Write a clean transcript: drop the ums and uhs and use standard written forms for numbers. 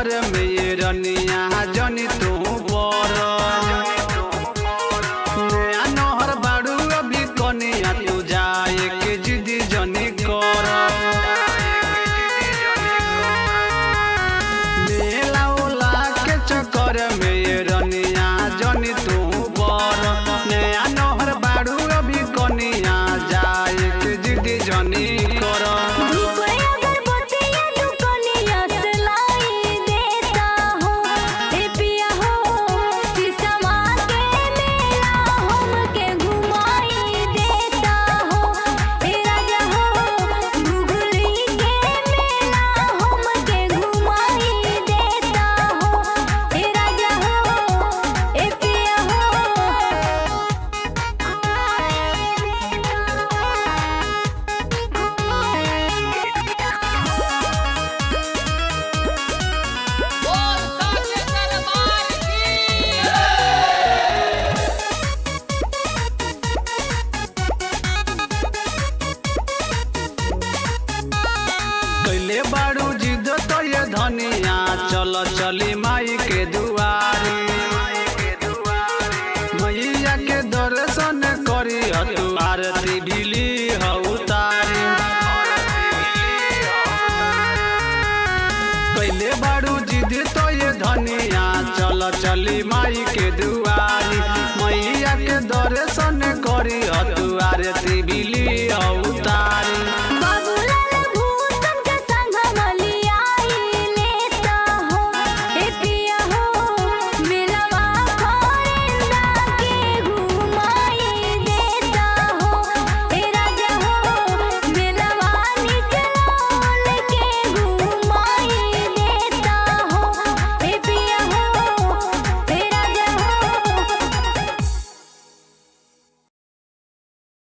चक्कर में ये रनिया जनी तू बर नया नहर बाड़ू अभी कनिया तू जाए के जिदी जनी कर मेला उला के चक्कर में ये रनिया जनी तू बर नया नहर बाड़ू अभी कनिया जाए के जिदी जनी कर बाड़ू